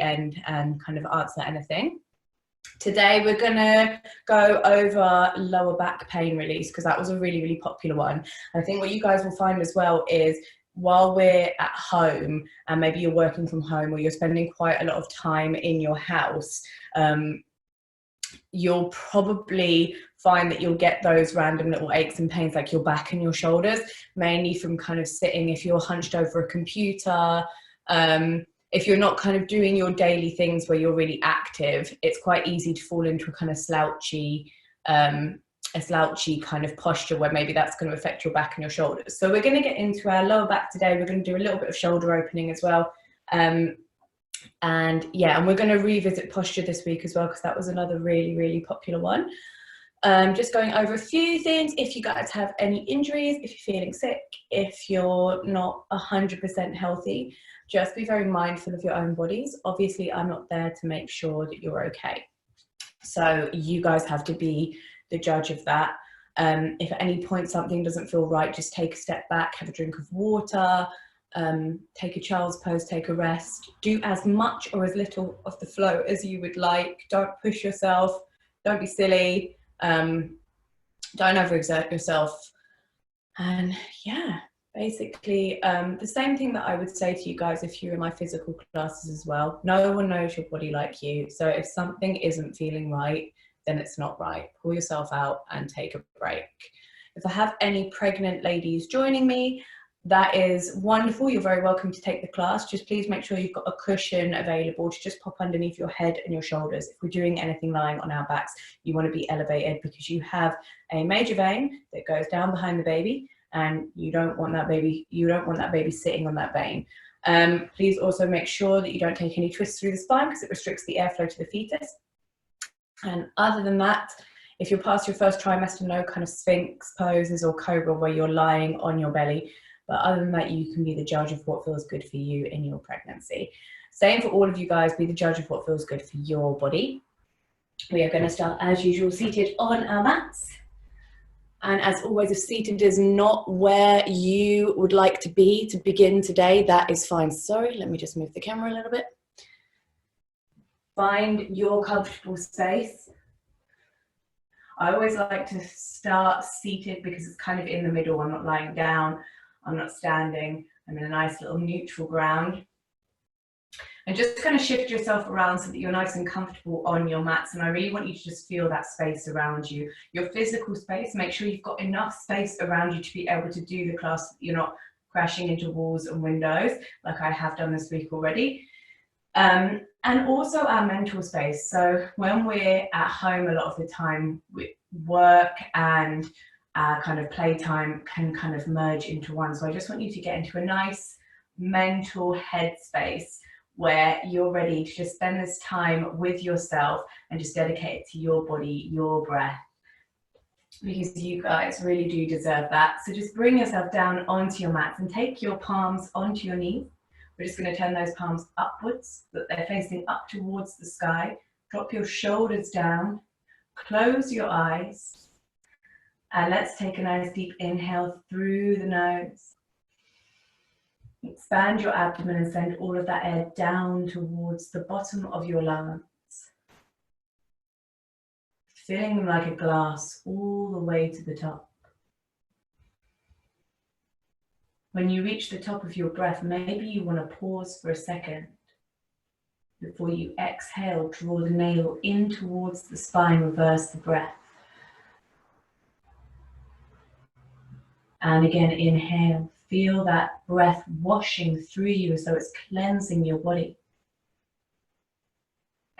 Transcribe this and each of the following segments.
end and kind of answer anything. Today we're going to go over lower back pain release, because that was a really, really popular one. I think what you guys will find as well is, while we're at home and maybe you're working from home or you're spending quite a lot of time in your house, you'll probably find that you'll get those random little aches and pains, like your back and your shoulders, mainly from kind of sitting. If you're hunched over a computer, if you're not kind of doing your daily things where you're really active, it's quite easy to fall into a kind of slouchy kind of posture where maybe that's going to affect your back and your shoulders. So we're going to get into our lower back today. We're going to do a little bit of shoulder opening as well. And yeah, and we're going to revisit posture this week as well, because that was another really, really popular one. Just going over a few things. If you guys have any injuries, if you're feeling sick, if you're not 100% healthy, just be very mindful of your own bodies. Obviously, I'm not there to make sure that you're okay. So you guys have to be the judge of that. If at any point something doesn't feel right, just take a step back, have a drink of water, take a child's pose, take a rest. Do as much or as little of the flow as you would like. Don't push yourself. Don't be silly. Don't overexert yourself. And yeah, basically the same thing that I would say to you guys if you're in my physical classes as well. No one knows your body like you. So if something isn't feeling right, then it's not right. Pull yourself out and take a break. If I have any pregnant ladies joining me, that is wonderful. You're very welcome to take the class. Just please make sure you've got a cushion available to just pop underneath your head and your shoulders. If we're doing anything lying on our backs, you want to be elevated, because you have a major vein that goes down behind the baby, and you don't want that baby sitting on that vein. Please also make sure that you don't take any twists through the spine, because it restricts the airflow to the fetus. And other than that, if you're past your first trimester, no kind of sphinx poses or cobra where you're lying on your belly. But other than that, you can be the judge of what feels good for you in your pregnancy. Same for all of you guys, be the judge of what feels good for your body. We are going to start as usual seated on our mats. And as always, if seated is not where you would like to be to begin today, that is fine. Sorry, let me just move the camera a little bit. Find your comfortable space. I always like to start seated because it's kind of in the middle. I'm not lying down, I'm not standing, I'm in a nice little neutral ground. And just kind of shift yourself around so that you're nice and comfortable on your mats. And I really want you to just feel that space around you. Your physical space, make sure you've got enough space around you to be able to do the class, so that you're not crashing into walls and windows like I have done this week already. And also our mental space. So when we're at home, a lot of the time, work and our kind of playtime can kind of merge into one. So I just want you to get into a nice mental headspace where you're ready to just spend this time with yourself and just dedicate it to your body, your breath, because you guys really do deserve that. So just bring yourself down onto your mats and take your palms onto your knees. We're just going to turn those palms upwards, so that they're facing up towards the sky. Drop your shoulders down, close your eyes, and let's take a nice deep inhale through the nose. Expand your abdomen and send all of that air down towards the bottom of your lungs, filling them like a glass all the way to the top. When you reach the top of your breath, maybe you want to pause for a second before you exhale. Draw the navel in towards the spine, reverse the breath. And again, inhale. Feel that breath washing through you as though it's cleansing your body.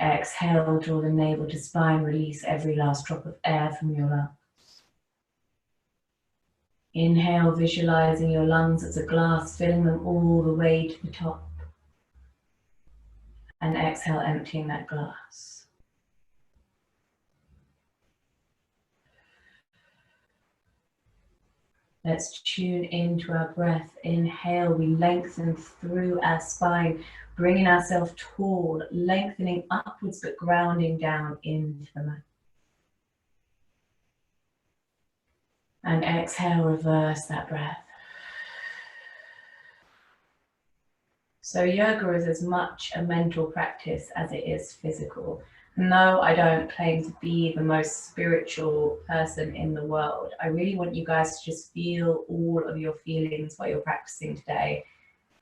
Exhale, draw the navel to spine, release every last drop of air from your lungs. Inhale, visualizing your lungs as a glass, filling them all the way to the top. And exhale, emptying that glass. Let's tune into our breath. Inhale, we lengthen through our spine, bringing ourselves tall, lengthening upwards but grounding down into the mat. And exhale, reverse that breath. So yoga is as much a mental practice as it is physical. No, I don't claim to be the most spiritual person in the world. I really want you guys to just feel all of your feelings while you're practicing today.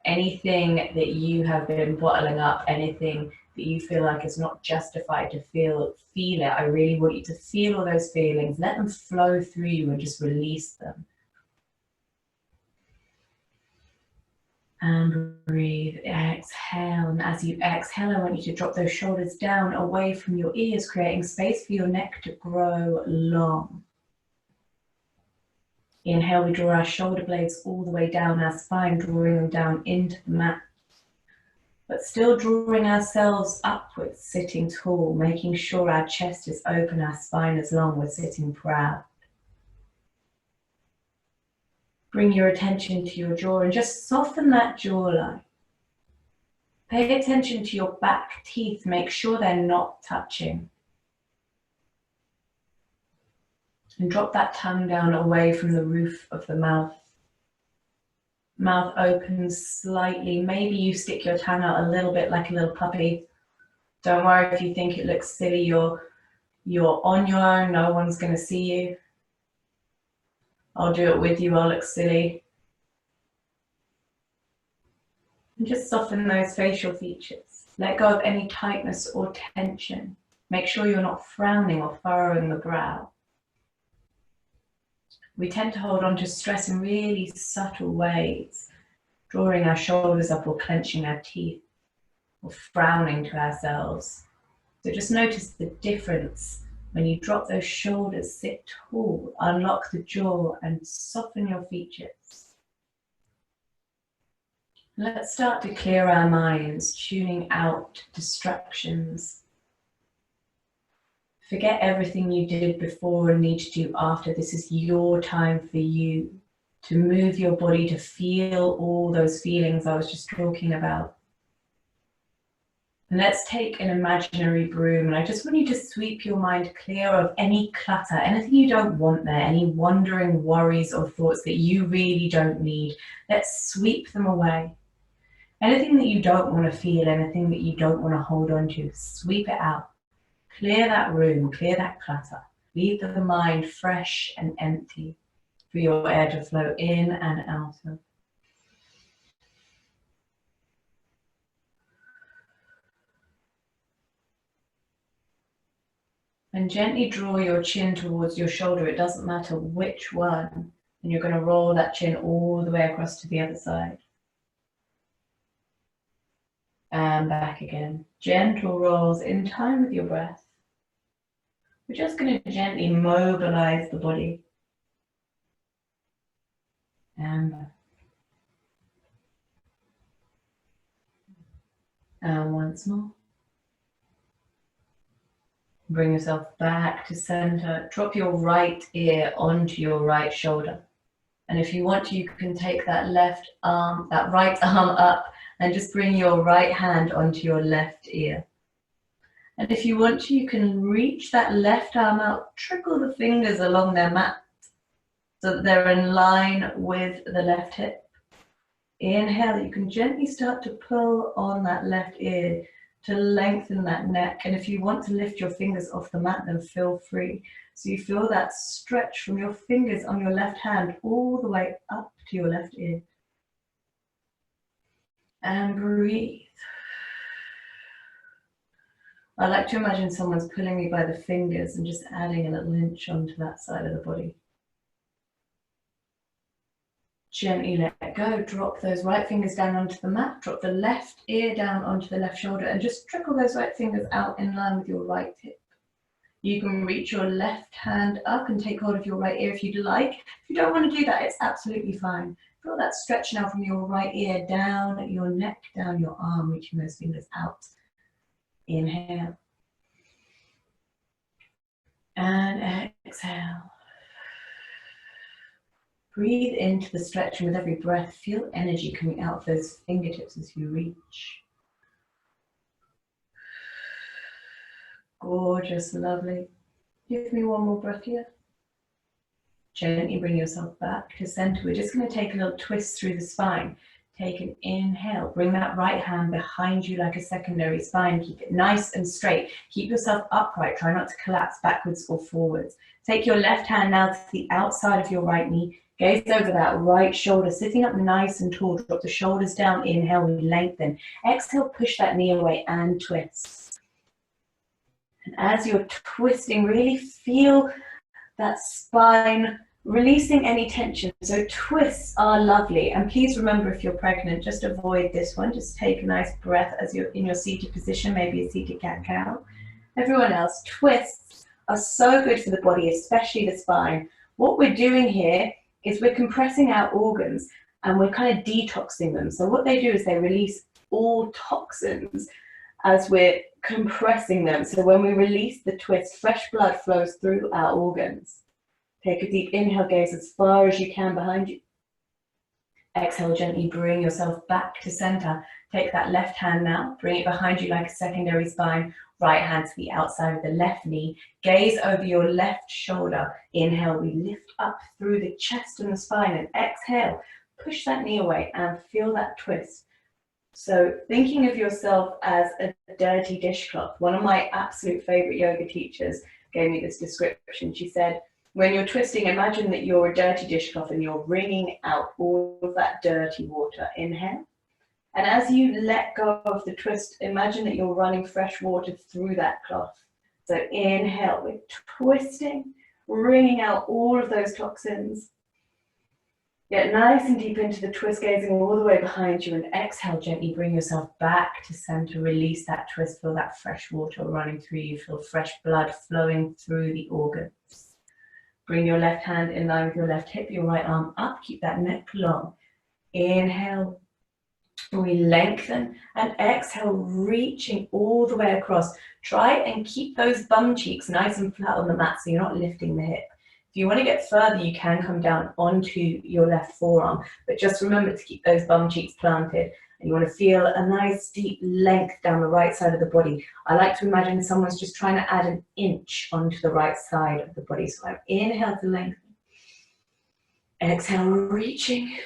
Anything that you have been bottling up, anything that you feel like is not justified to feel it. I really want you to feel all those feelings. Let them flow through you and just release them. And breathe, exhale, and as you exhale, I want you to drop those shoulders down away from your ears, creating space for your neck to grow long. Inhale, we draw our shoulder blades all the way down our spine, drawing them down into the mat. But still drawing ourselves upwards, sitting tall, making sure our chest is open, our spine is long, we're sitting proud. Bring your attention to your jaw and just soften that jawline. Pay attention to your back teeth, make sure they're not touching. And drop that tongue down away from the roof of the mouth. Mouth opens slightly. Maybe you stick your tongue out a little bit like a little puppy. Don't worry if you think it looks silly. You're on your own. No one's going to see you. I'll do it with you. I'll look silly. And just soften those facial features. Let go of any tightness or tension. Make sure you're not frowning or furrowing the brow. We tend to hold on to stress in really subtle ways, drawing our shoulders up or clenching our teeth or frowning to ourselves. So just notice the difference when you drop those shoulders, sit tall, unlock the jaw and soften your features. Let's start to clear our minds, tuning out distractions. Forget everything you did before and need to do after. This is your time for you to move your body, to feel all those feelings I was just talking about. And let's take an imaginary broom, and I just want you to sweep your mind clear of any clutter, anything you don't want there, any wandering worries or thoughts that you really don't need. Let's sweep them away. Anything that you don't want to feel, anything that you don't want to hold on to, sweep it out. Clear that room, clear that clutter. Leave the mind fresh and empty for your air to flow in and out of. And gently draw your chin towards your shoulder. It doesn't matter which one. And you're going to roll that chin all the way across to the other side. And back again. Gentle rolls in time with your breath. We're just going to gently mobilize the body. And back. And once more. Bring yourself back to center. Drop your right ear onto your right shoulder. And if you want to, you can take that left arm, that right arm up and just bring your right hand onto your left ear. And if you want to, you can reach that left arm out, trickle the fingers along their mat so that they're in line with the left hip. Inhale, you can gently start to pull on that left ear to lengthen that neck. And if you want to lift your fingers off the mat, then feel free. So you feel that stretch from your fingers on your left hand all the way up to your left ear. And breathe. I like to imagine someone's pulling me by the fingers and just adding a little inch onto that side of the body. Gently let go, drop those right fingers down onto the mat, drop the left ear down onto the left shoulder and just trickle those right fingers out in line with your right hip. You can reach your left hand up and take hold of your right ear if you'd like. If you don't want to do that, it's absolutely fine. Feel that stretch now from your right ear down your neck, down your arm, reaching those fingers out. Inhale. And exhale. Breathe into the stretch, and with every breath, feel energy coming out of those fingertips as you reach. Gorgeous, lovely. Give me one more breath here. Gently bring yourself back to center. We're just going to take a little twist through the spine. Take an inhale. Bring that right hand behind you like a secondary spine. Keep it nice and straight. Keep yourself upright. Try not to collapse backwards or forwards. Take your left hand now to the outside of your right knee. Gaze over that right shoulder, sitting up nice and tall. Drop the shoulders down. Inhale, we lengthen. Exhale, push that knee away and twist. And as you're twisting, really feel that spine releasing any tension. So twists are lovely. And please remember, if you're pregnant, just avoid this one. Just take a nice breath as you're in your seated position, maybe a seated cat-cow. Everyone else, twists are so good for the body, especially the spine. What we're doing here is we're compressing our organs and we're kind of detoxing them. So what they do is they release all toxins as we're compressing them. So when we release the twist, fresh blood flows through our organs. Take a deep inhale, gaze as far as you can behind you. Exhale, gently bring yourself back to center. Take that left hand now, bring it behind you like a secondary spine. Right hand to the outside of the left knee. Gaze over your left shoulder. Inhale, we lift up through the chest and the spine, and exhale, push that knee away and feel that twist. So thinking of yourself as a dirty dishcloth. One of my absolute favorite yoga teachers gave me this description. She said, when you're twisting, imagine that you're a dirty dishcloth and you're wringing out all of that dirty water. Inhale. And as you let go of the twist, imagine that you're running fresh water through that cloth. So inhale, we're twisting, wringing out all of those toxins. Get nice and deep into the twist, gazing all the way behind you, and exhale, gently bring yourself back to center. Release that twist, feel that fresh water running through you, feel fresh blood flowing through the organs. Bring your left hand in line with your left hip, your right arm up, keep that neck long. Inhale, we lengthen, and exhale, reaching all the way across. Try and keep those bum cheeks nice and flat on the mat so you're not lifting the hip. If you want to get further, you can come down onto your left forearm, but just remember to keep those bum cheeks planted. And you want to feel a nice deep length down the right side of the body. I like to imagine someone's just trying to add an inch onto the right side of the body. So I inhale to lengthen. Exhale, reaching.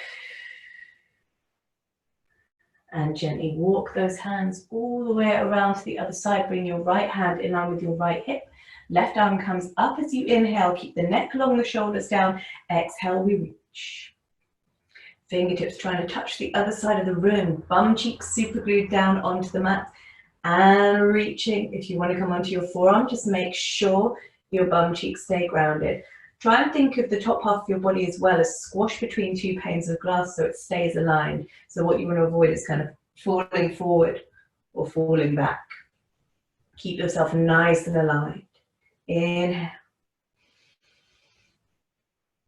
And gently walk those hands all the way around to the other side. Bring your right hand in line with your right hip. Left arm comes up as you inhale. Keep the neck long, the shoulders down. Exhale, we reach. Fingertips trying to touch the other side of the room. Bum cheeks super glued down onto the mat. And reaching. If you want to come onto your forearm, just make sure your bum cheeks stay grounded. Try and think of the top half of your body as well as squashed between two panes of glass so it stays aligned. So what you want to avoid is kind of falling forward or falling back. Keep yourself nice and aligned. Inhale.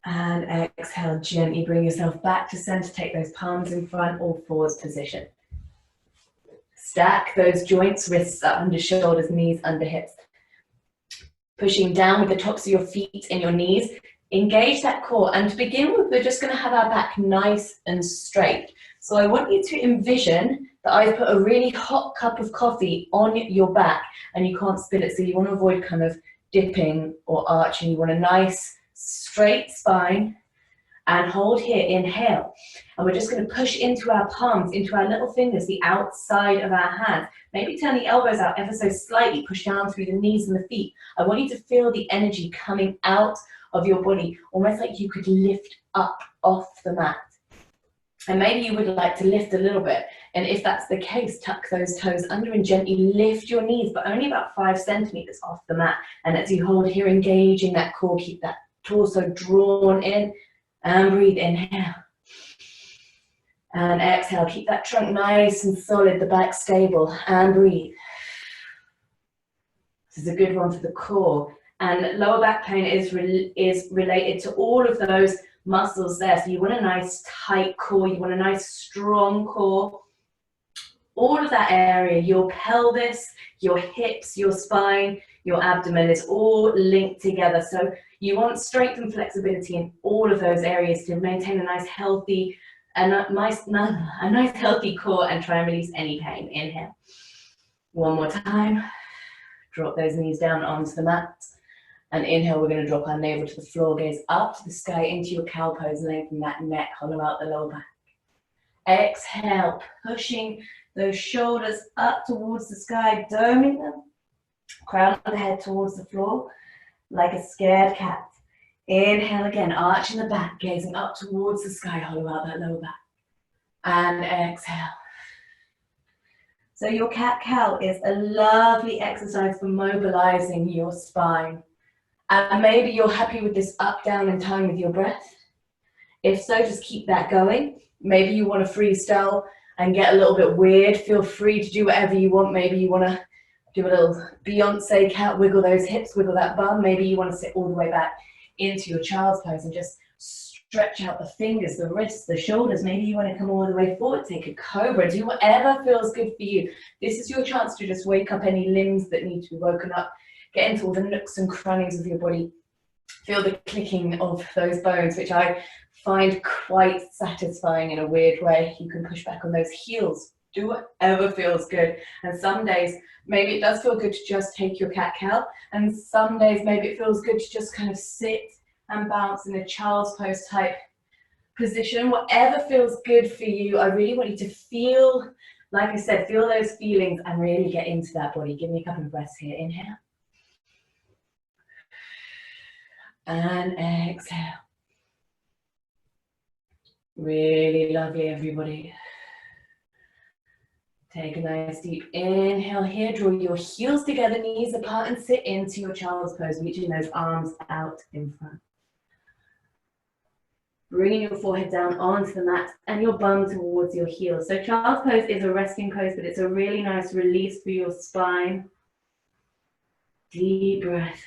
And exhale, gently bring yourself back to center. Take those palms in front, all fours position. Stack those joints, wrists up under shoulders, knees under hips. Pushing down with the tops of your feet and your knees. Engage that core, and to begin with, we're just going to have our back nice and straight. So I want you to envision that I've put a really hot cup of coffee on your back and you can't spill it, so you want to avoid kind of dipping or arching. You want a nice straight spine, and hold here. Inhale, and we're just going to push into our palms, into our little fingers, the outside of our hands. Maybe turn the elbows out ever so slightly, push down through the knees and the feet. I want you to feel the energy coming out of your body, almost like you could lift up off the mat. And maybe you would like to lift a little bit, and if that's the case, tuck those toes under and gently lift your knees, but only about 5 centimeters off the mat. And as you hold here, engaging that core, keep that torso drawn in, and breathe. Inhale. And exhale, keep that trunk nice and solid, the back stable, and breathe. This is a good one for the core. And lower back pain is related to all of those muscles there. So you want a nice tight core, you want a nice strong core. All of that area, your pelvis, your hips, your spine, your abdomen is all linked together. So you want strength and flexibility in all of those areas to maintain a nice healthy healthy core and try and release any pain. Inhale. One more time. Drop those knees down onto the mat. And inhale, we're going to drop our navel to the floor, gaze up to the sky into your cow pose, lengthen that neck, hollow out the lower back. Exhale, pushing those shoulders up towards the sky, doming them. Crown of the head towards the floor like a scared cat. Inhale again, arching the back, gazing up towards the sky, hollow out that lower back. And exhale. So your cat-cow is a lovely exercise for mobilizing your spine. And maybe you're happy with this up, down, and time with your breath. If so, just keep that going. Maybe you want to freestyle and get a little bit weird. Feel free to do whatever you want. Maybe you want to do a little Beyonce cat, wiggle those hips, wiggle that bum. Maybe you want to sit all the way back into your child's pose and just stretch out the fingers, the wrists, the shoulders. Maybe you want to come all the way forward, take a cobra, do whatever feels good for you. This is your chance to just wake up any limbs that need to be woken up, get into all the nooks and crannies of your body. Feel the clicking of those bones, which I find quite satisfying in a weird way. You can push back on those heels. Do whatever feels good. And some days, maybe it does feel good to just take your cat-cow. And some days, maybe it feels good to just kind of sit and bounce in a child's pose type position. Whatever feels good for you, I really want you to feel, like I said, feel those feelings and really get into that body. Give me a couple of breaths here. Inhale. And exhale. Really lovely, everybody. Take a nice deep inhale here. Draw your heels together, knees apart, and sit into your child's pose, reaching those arms out in front. Bringing your forehead down onto the mat and your bum towards your heels. So child's pose is a resting pose, but it's a really nice release for your spine. Deep breath.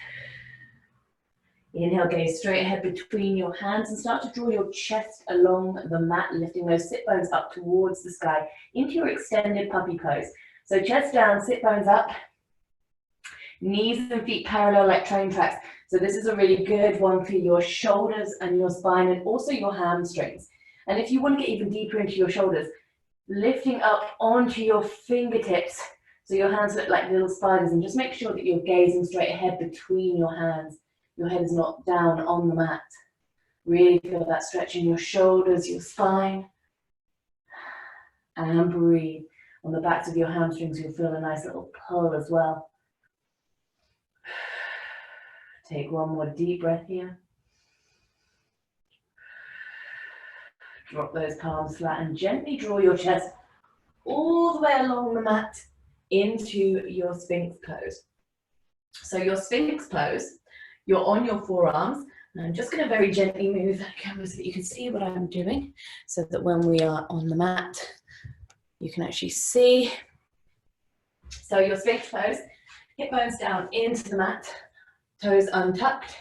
Inhale, gaze straight ahead between your hands and start to draw your chest along the mat, lifting those sit bones up towards the sky into your extended puppy pose. So chest down, sit bones up, knees and feet parallel like train tracks. So this is a really good one for your shoulders and your spine and also your hamstrings. And if you want to get even deeper into your shoulders, lifting up onto your fingertips so your hands look like little spiders, and just make sure that you're gazing straight ahead between your hands. Your head is not down on the mat. Really feel that stretch in your shoulders, your spine. And breathe. On the backs of your hamstrings, you'll feel a nice little pull as well. Take one more deep breath here. Drop those palms flat and gently draw your chest all the way along the mat into your Sphinx pose. So your Sphinx pose, you're on your forearms, and I'm just going to very gently move that camera so that you can see what I'm doing, so that when we are on the mat, you can actually see. So your Sphinx pose, hip bones down into the mat, toes untucked,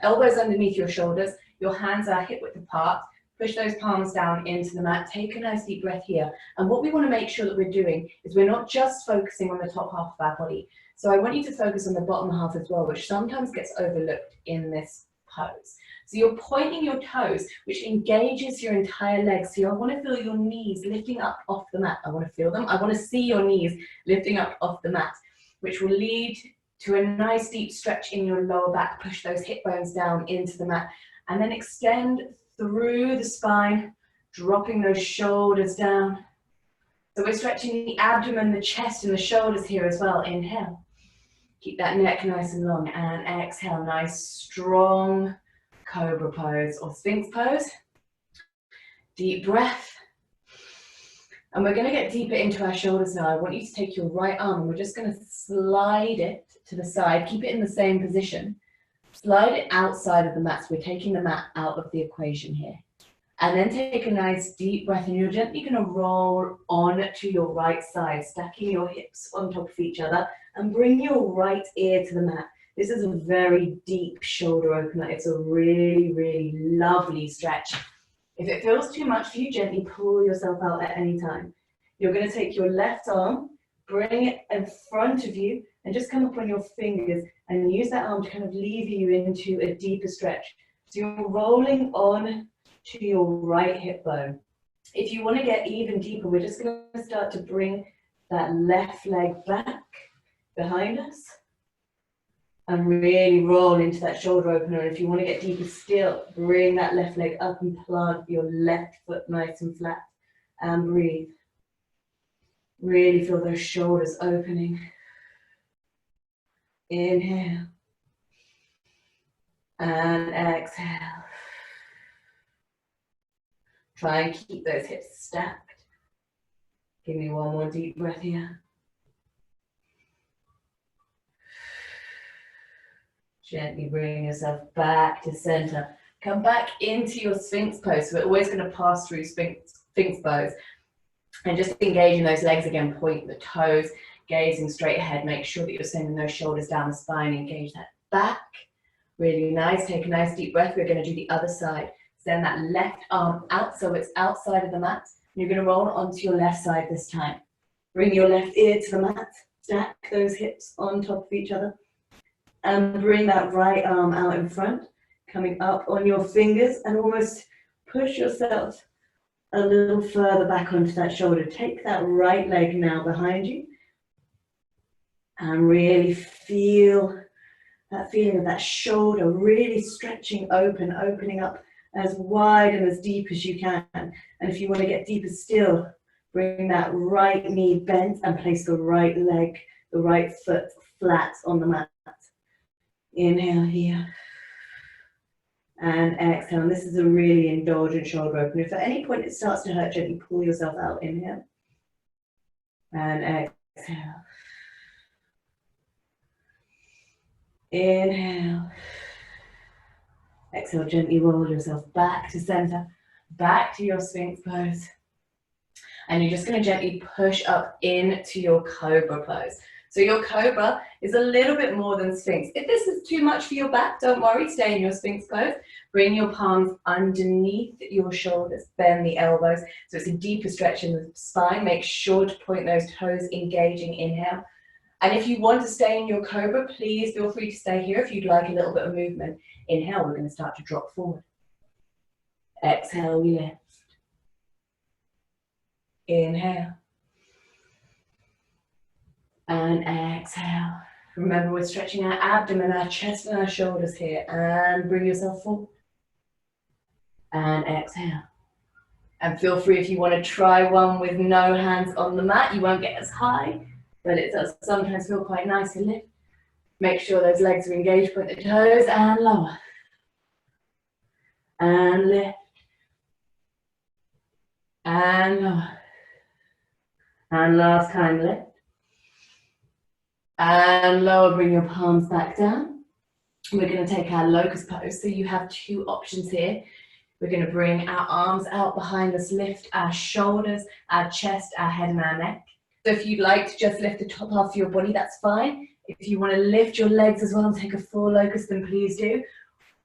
elbows underneath your shoulders, your hands are hip width apart, push those palms down into the mat, take a nice deep breath here. And what we want to make sure that we're doing is we're not just focusing on the top half of our body. So I want you to focus on the bottom half as well, which sometimes gets overlooked in this pose. So you're pointing your toes, which engages your entire leg. So I want to feel your knees lifting up off the mat. I want to feel them. I want to see your knees lifting up off the mat, which will lead to a nice deep stretch in your lower back. Push those hip bones down into the mat and then extend through the spine, dropping those shoulders down. So we're stretching the abdomen, the chest, and the shoulders here as well. Inhale. Keep that neck nice and long, and exhale, nice strong cobra pose or Sphinx pose. Deep breath. And we're going to get deeper into our shoulders now. I want you to take your right arm and we're just going to slide it to the side. Keep it in the same position. Slide it outside of the mat. So we're taking the mat out of the equation here. And then take a nice deep breath, and you're gently going to roll on to your right side, stacking your hips on top of each other, and bring your right ear to the mat. This is a very deep shoulder opener. It's a really, really lovely stretch. If it feels too much for you, gently pull yourself out at any time. You're going to take your left arm, bring it in front of you, and just come up on your fingers and use that arm to kind of lead you into a deeper stretch. So you're rolling on to your right hip bone. If you want to get even deeper, we're just going to start to bring that left leg back behind us. And really roll into that shoulder opener. And if you want to get deeper still, bring that left leg up and plant your left foot nice and flat. And breathe. Really feel those shoulders opening. Inhale. And exhale. Try and keep those hips stacked. Give me one more deep breath here. Gently bring yourself back to center. Come back into your Sphinx pose. So we're always going to pass through Sphinx pose. And just engaging those legs again, point the toes, gazing straight ahead. Make sure that you're sending those shoulders down the spine. Engage that back. Really nice. Take a nice deep breath. We're going to do the other side. Send that left arm out so it's outside of the mat. You're going to roll onto your left side this time. Bring your left ear to the mat. Stack those hips on top of each other. And bring that right arm out in front, coming up on your fingers and almost push yourself a little further back onto that shoulder. Take that right leg now behind you and really feel that feeling of that shoulder really stretching open, opening up as wide and as deep as you can. And if you want to get deeper still, bring that right knee bent and place the right leg, the right foot flat on the mat. Inhale here and exhale. And this is a really indulgent shoulder opener. If at any point it starts to hurt, gently pull yourself out. Inhale and exhale. Inhale. Exhale, gently roll yourself back to center, back to your Sphinx pose. And you're just going to gently push up into your Cobra pose. So your Cobra is a little bit more than Sphinx. If this is too much for your back, don't worry, stay in your Sphinx pose. Bring your palms underneath your shoulders, bend the elbows. So it's a deeper stretch in the spine. Make sure to point those toes, engaging, inhale. And if you want to stay in your Cobra, please feel free to stay here if you'd like a little bit of movement. Inhale, we're going to start to drop forward. Exhale, we lift. Inhale. And exhale. Remember, we're stretching our abdomen, our chest and our shoulders here. And bring yourself forward. And exhale. And feel free if you want to try one with no hands on the mat. You won't get as high, but it does sometimes feel quite nice to lift. Make sure those legs are engaged, point the toes and lower. And lift. And lower. And last time, lift. And lower, bring your palms back down. We're going to take our locust pose. So you have two options here. We're going to bring our arms out behind us, lift our shoulders, our chest, our head and our neck. So if you'd like to just lift the top half of your body, that's fine. If you want to lift your legs as well and take a full locust, then please do.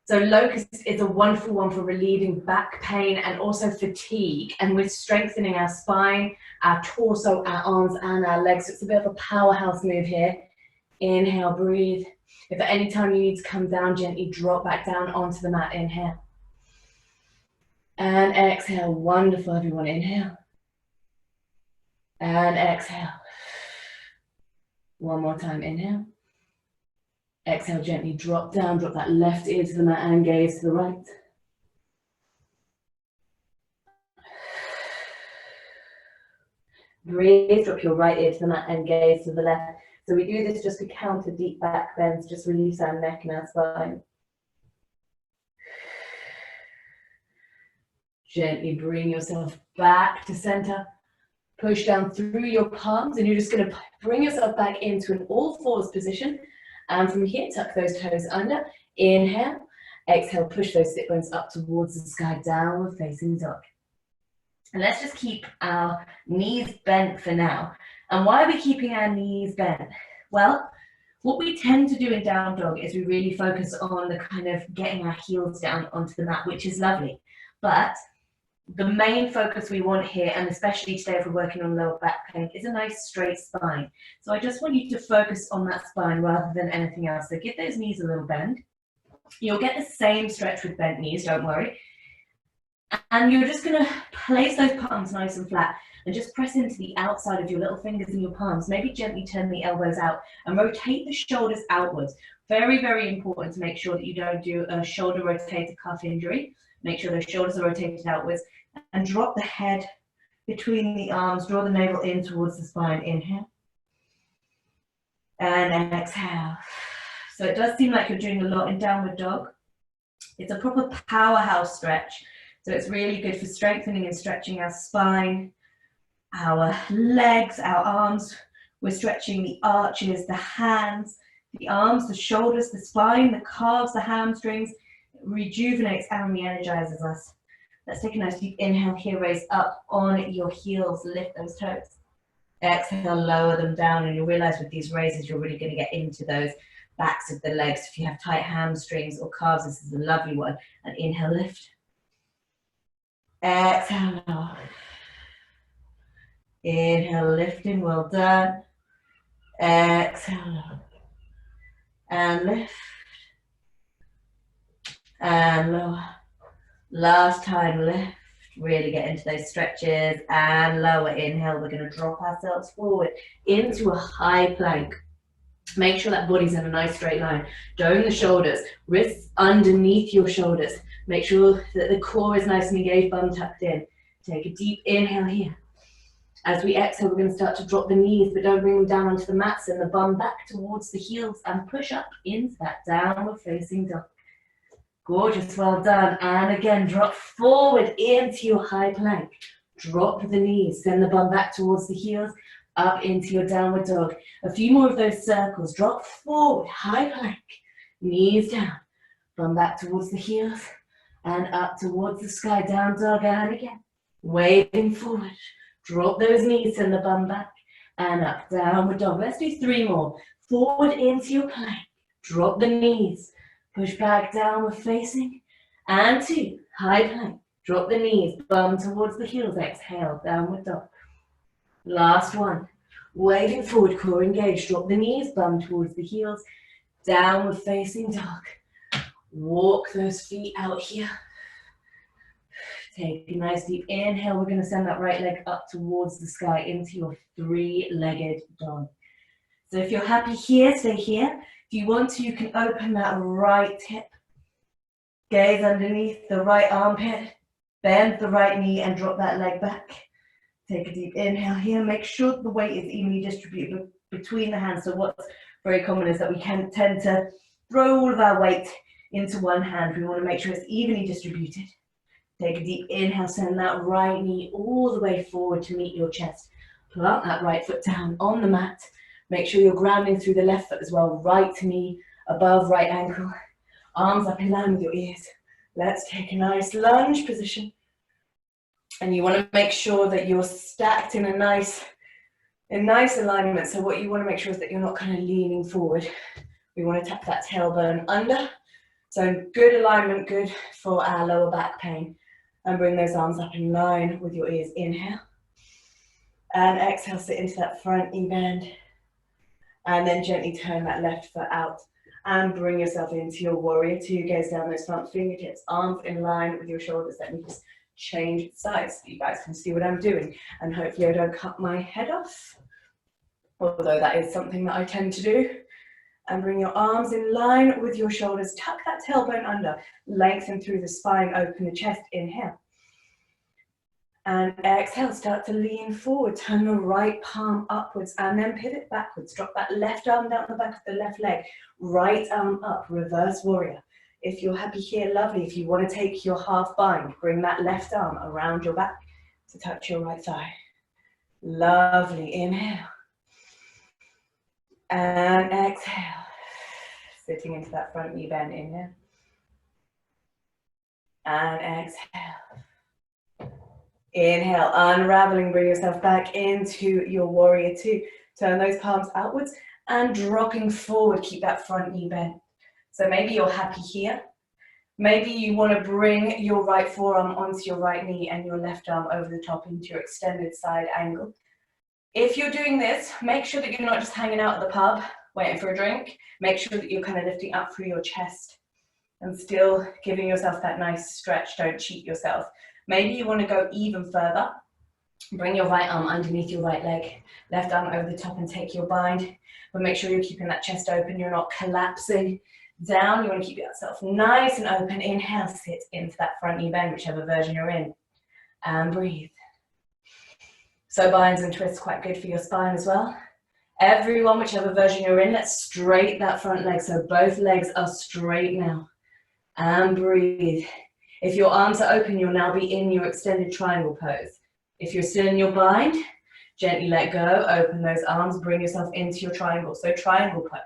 So locust is a wonderful one for relieving back pain and also fatigue. And we're strengthening our spine, our torso, our arms and our legs. So it's a bit of a powerhouse move here. Inhale, breathe. If at any time you need to come down, gently drop back down onto the mat. Inhale. And exhale. Wonderful, everyone. Inhale. And exhale. One more time. Inhale. Exhale, gently drop down. Drop that left ear to the mat and gaze to the right. Breathe. Drop your right ear to the mat and gaze to the left. So we do this just to counter deep back bends. Just release our neck and our spine. Gently bring yourself back to center. Push down through your palms and you're just going to bring yourself back into an all fours position. And from here, tuck those toes under. Inhale. Exhale, push those sit bones up towards the sky, downward facing dog. And let's just keep our knees bent for now. And why are we keeping our knees bent? Well, what we tend to do in down dog is we really focus on the kind of getting our heels down onto the mat, which is lovely. But the main focus we want here, and especially today if we're working on lower back pain, is a nice straight spine. So I just want you to focus on that spine rather than anything else. So give those knees a little bend. You'll get the same stretch with bent knees, don't worry. And you're just going to place those palms nice and flat and just press into the outside of your little fingers and your palms. Maybe gently turn the elbows out and rotate the shoulders outwards. Very, very important to make sure that you don't do a shoulder rotator cuff injury. Make sure those shoulders are rotated outwards and drop the head between the arms, draw the navel in towards the spine. Inhale and exhale. So it does seem like you're doing a lot in downward dog. It's a proper powerhouse stretch. So it's really good for strengthening and stretching our spine, our legs, our arms. We're stretching the arches, the hands, the arms, the shoulders, the spine, the calves, the hamstrings. It rejuvenates and re-energizes us. Let's take a nice deep inhale here, raise up on your heels, lift those toes. Exhale, lower them down, and you'll realize with these raises, you're really gonna get into those backs of the legs. If you have tight hamstrings or calves, this is a lovely one. And inhale, lift. Exhale, lower. Inhale, lifting, well done. Exhale, lower. And lift. And lower. Last time, lift. Really get into those stretches and lower. Inhale, we're going to drop ourselves forward into a high plank. Make sure that body's in a nice straight line. Dome the shoulders, wrists underneath your shoulders. Make sure that the core is nice and engaged, bum tucked in. Take a deep inhale here. As we exhale, we're going to start to drop the knees, but don't bring them down onto the mat. Send the bum back towards the heels and push up into that downward facing dog. Gorgeous, well done. And again, drop forward into your high plank. Drop the knees, send the bum back towards the heels, up into your downward dog. A few more of those circles. Drop forward, high plank, knees down, bum back towards the heels, and up towards the sky, down dog, and again. Waving forward. Drop those knees, send the bum back, and up, downward dog. Let's do 3 more. Forward into your plank. Drop the knees. Push back, downward facing, and 2, high plank. Drop the knees, bum towards the heels, exhale, downward dog. Last one, waving forward, core engaged. Drop the knees, bum towards the heels, downward facing dog. Walk those feet out here. Take a nice deep inhale. We're gonna send that right leg up towards the sky into your 3-legged dog. So if you're happy here, stay here. If you want to, you can open that right hip, gaze underneath the right armpit, bend the right knee and drop that leg back. Take a deep inhale here. Make sure the weight is evenly distributed between the hands. So what's very common is that we can tend to throw all of our weight into one hand. We want to make sure it's evenly distributed. Take a deep inhale, send that right knee all the way forward to meet your chest. Plant that right foot down on the mat. Make sure you're grounding through the left foot as well. Right knee above right ankle. Arms up in line with your ears. Let's take a nice lunge position. And you want to make sure that you're stacked in a nice alignment. So what you want to make sure is that you're not kind of leaning forward. We want to tap that tailbone under. So good alignment, good for our lower back pain. And bring those arms up in line with your ears. Inhale. And exhale, sit into that front knee bend. And then gently turn that left foot out and bring yourself into your warrior 2. Gaze down those front fingertips, arms in line with your shoulders. Let me just change sides so you guys can see what I'm doing. And hopefully I don't cut my head off, although that is something that I tend to do. And bring your arms in line with your shoulders. Tuck that tailbone under. Lengthen through the spine, open the chest. Inhale. And exhale, start to lean forward. Turn the right palm upwards and then pivot backwards. Drop that left arm down the back of the left leg. Right arm up, reverse warrior. If you're happy here, lovely. If you want to take your half bind, bring that left arm around your back to touch your right thigh. Lovely. Inhale. And exhale. Sitting into that front knee bend. Inhale. And exhale. Inhale, unraveling, bring yourself back into your warrior 2. Turn those palms outwards and dropping forward. Keep that front knee bent. So maybe you're happy here. Maybe you want to bring your right forearm onto your right knee and your left arm over the top into your extended side angle. If you're doing this, make sure that you're not just hanging out at the pub, waiting for a drink. Make sure that you're kind of lifting up through your chest and still giving yourself that nice stretch. Don't cheat yourself. Maybe you want to go even further. Bring your right arm underneath your right leg, left arm over the top and take your bind. but make sure you're keeping that chest open. You're not collapsing down. You want to keep yourself nice and open. Inhale, sit into that front knee bend, whichever version you're in, and breathe. So binds and twists, quite good for your spine as well. Everyone, whichever version you're in, let's straight that front leg, so both legs are straight now. And breathe. If your arms are open, you'll now be in your extended triangle pose. If you're still in your bind, gently let go, open those arms, bring yourself into your triangle. So triangle pose.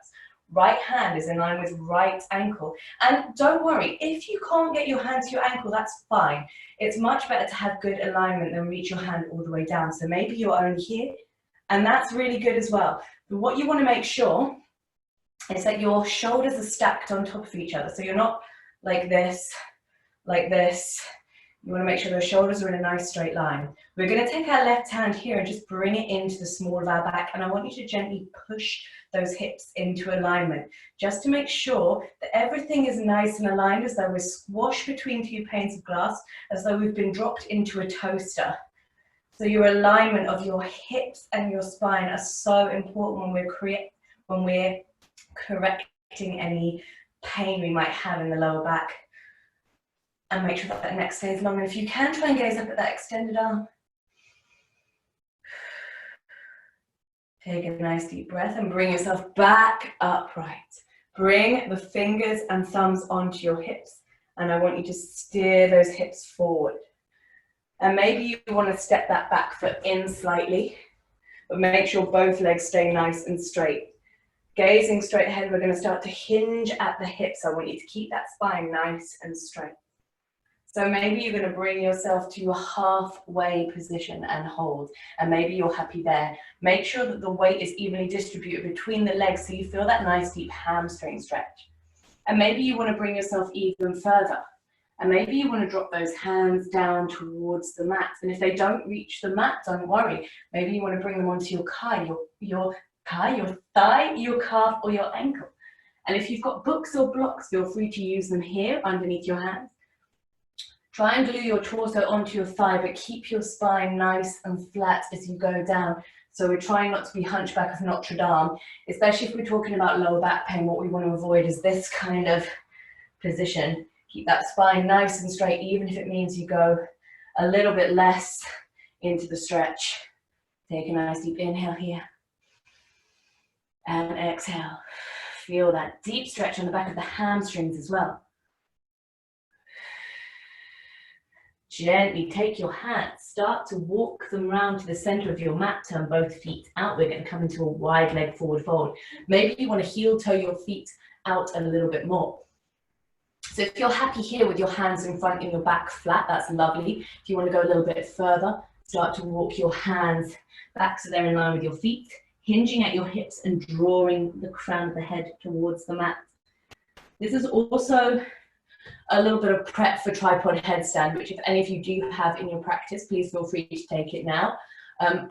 Right hand is in line with right ankle. And don't worry, if you can't get your hand to your ankle, that's fine. It's much better to have good alignment than reach your hand all the way down. So maybe you're only here, and that's really good as well. But what you want to make sure is that your shoulders are stacked on top of each other. So you're not like this, like this. You want to make sure those shoulders are in a nice straight line. We're going to take our left hand here and just bring it into the small of our back, and I want you to gently push those hips into alignment, just to make sure that everything is nice and aligned, as though we're squashed between two panes of glass, as though we've been dropped into a toaster. So your alignment of your hips and your spine are so important when we're correcting any pain we might have in the lower back. And make sure that that neck stays long. And if you can, try and gaze up at that extended arm. Take a nice deep breath and bring yourself back upright. Bring the fingers and thumbs onto your hips. And I want you to steer those hips forward. And maybe you want to step that back foot in slightly, but make sure both legs stay nice and straight. Gazing straight ahead, we're going to start to hinge at the hips. I want you to keep that spine nice and straight. So maybe you're going to bring yourself to your halfway position and hold, and maybe you're happy there. Make sure that the weight is evenly distributed between the legs so you feel that nice deep hamstring stretch. And maybe you want to bring yourself even further, and maybe you want to drop those hands down towards the mat. And if they don't reach the mat, don't worry. Maybe you want to bring them onto your thigh, your thigh, your calf, or your ankle. And if you've got books or blocks, feel free to use them here underneath your hands. Try and glue your torso onto your thigh, but keep your spine nice and flat as you go down. So we're trying not to be hunchback of Notre Dame, especially if we're talking about lower back pain. What we want to avoid is this kind of position. Keep that spine nice and straight, even if it means you go a little bit less into the stretch. Take a nice deep inhale here. And exhale. Feel that deep stretch on the back of the hamstrings as well. Gently take your hands, start to walk them round to the center of your mat, turn both feet out. We're going to come into a wide leg forward fold. Maybe you want to heel toe your feet out a little bit more. So if you're happy here with your hands in front and your back flat, that's lovely. If you want to go a little bit further, start to walk your hands back so they're in line with your feet, hinging at your hips and drawing the crown of the head towards the mat. This is also a little bit of prep for tripod headstand, which if any of you do have in your practice, please feel free to take it now.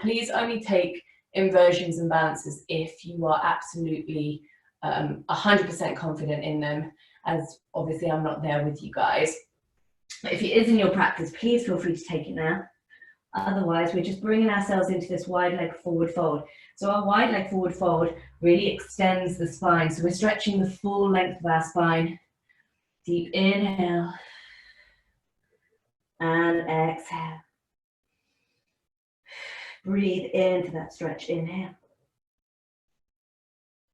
Please only take inversions and balances if you are absolutely 100% confident in them, as obviously I'm not there with you guys. But if it is in your practice, please feel free to take it now. Otherwise, we're just bringing ourselves into this wide leg forward fold. So our wide leg forward fold really extends the spine. So we're stretching the full length of our spine. Deep inhale and exhale. Breathe into that stretch. Inhale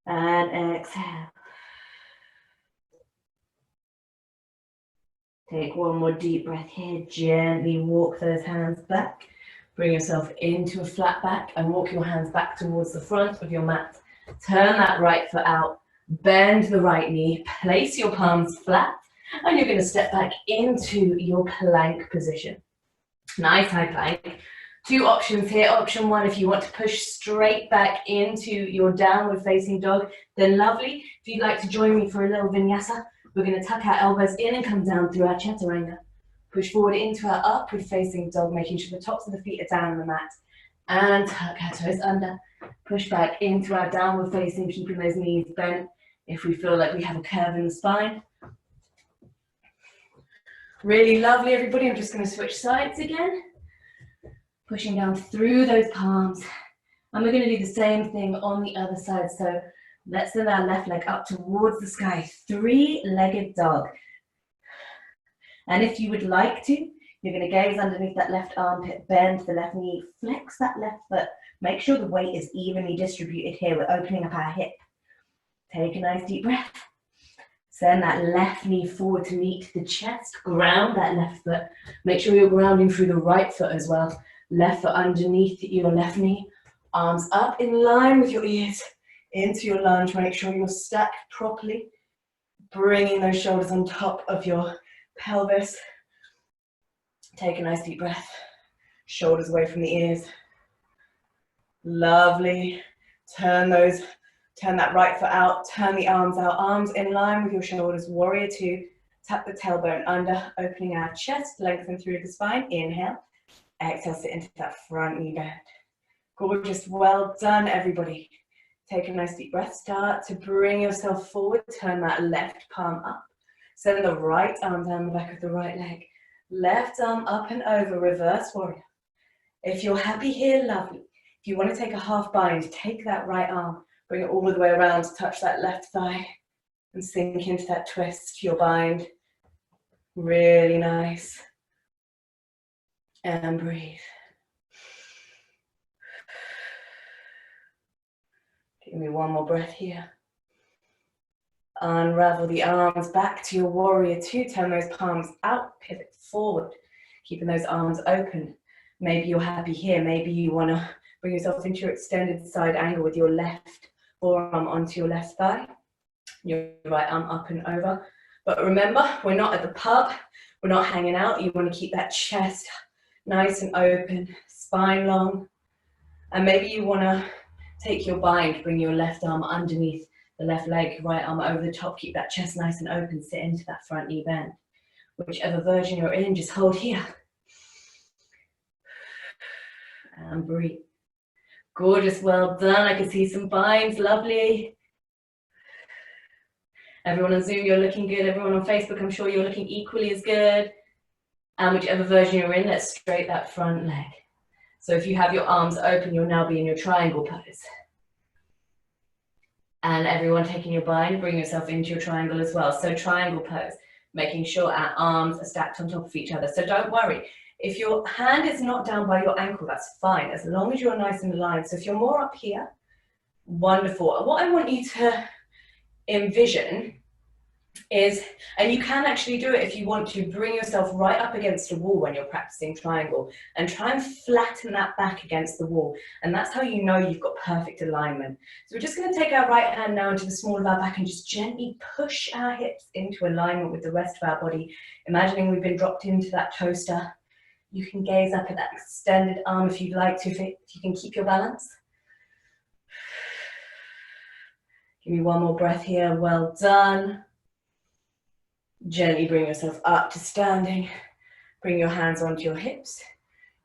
and exhale. Take one more deep breath here. Gently walk those hands back. Bring yourself into a flat back and walk your hands back towards the front of your mat. Turn that right foot out. Bend the right knee. Place your palms flat. And you're going to step back into your plank position. Nice high plank. Two options here. Option one, if you want to push straight back into your downward facing dog, then lovely. If you'd like to join me for a little vinyasa, we're going to tuck our elbows in and come down through our chaturanga. Push forward into our upward facing dog, making sure the tops of the feet are down on the mat. And tuck our toes under. Push back into our downward facing, keeping those knees bent. If we feel like we have a curve in the spine. Really lovely, everybody. I'm just going to switch sides again. Pushing down through those palms. And we're going to do the same thing on the other side. So Let's send our left leg up towards the sky, three-legged dog. And if you would like to, you're going to gaze underneath that left armpit, bend the left knee, flex that left foot. Make sure the weight is evenly distributed here. We're opening up our hip. Take a nice deep breath. Send that left knee forward to meet the chest. Ground that left foot. Make sure you're grounding through the right foot as well. Left foot underneath your left knee. Arms up in line with your ears. Into your lunge. Make sure you're stacked properly. Bringing those shoulders on top of your pelvis. Take a nice deep breath. Shoulders away from the ears. Lovely. Turn that right foot out. Turn the arms out. Arms in line with your shoulders. Warrior two. Tap the tailbone under. Opening our chest. Lengthen through the spine. Inhale. Exhale. Sit into that front knee bend. Gorgeous. Well done, everybody. Take a nice deep breath. Start to bring yourself forward. Turn that left palm up. Send the right arm down the back of the right leg. Left arm up and over, reverse warrior. If you're happy here, lovely. If you want to take a half bind, take that right arm, bring it all the way around to touch that left thigh and sink into that twist, your bind. Really nice. And breathe. Give me one more breath here. Unravel the arms back to your warrior two. Turn those palms out, pivot forward. Keeping those arms open. Maybe you're happy here. Maybe you want to bring yourself into your extended side angle with your left forearm onto your left thigh. Your right arm up and over. But remember, we're not at the pub. We're not hanging out. You want to keep that chest nice and open, spine long. And maybe you want to take your bind, bring your left arm underneath the left leg, right arm over the top, keep that chest nice and open, sit into that front knee bend. Whichever version you're in, just hold here. And breathe. Gorgeous, well done. I can see some binds, lovely. Everyone on Zoom, you're looking good. Everyone on Facebook, I'm sure you're looking equally as good. And whichever version you're in, let's straight that front leg. So if you have your arms open, you'll now be in your triangle pose. And everyone taking your bind, bring yourself into your triangle as well. So triangle pose, making sure our arms are stacked on top of each other. So don't worry, if your hand is not down by your ankle, that's fine, as long as you're nice and aligned. So if you're more up here, wonderful. What I want you to envision is, and you can actually do it if you want to, bring yourself right up against a wall when you're practicing triangle and try and flatten that back against the wall. And that's how you know you've got perfect alignment. So we're just going to take our right hand now into the small of our back and just gently push our hips into alignment with the rest of our body. Imagining we've been dropped into that toaster. You can gaze up at that extended arm if you'd like to, if you can keep your balance. Give me one more breath here. Well done. Gently bring yourself up to standing. Bring your hands onto your hips.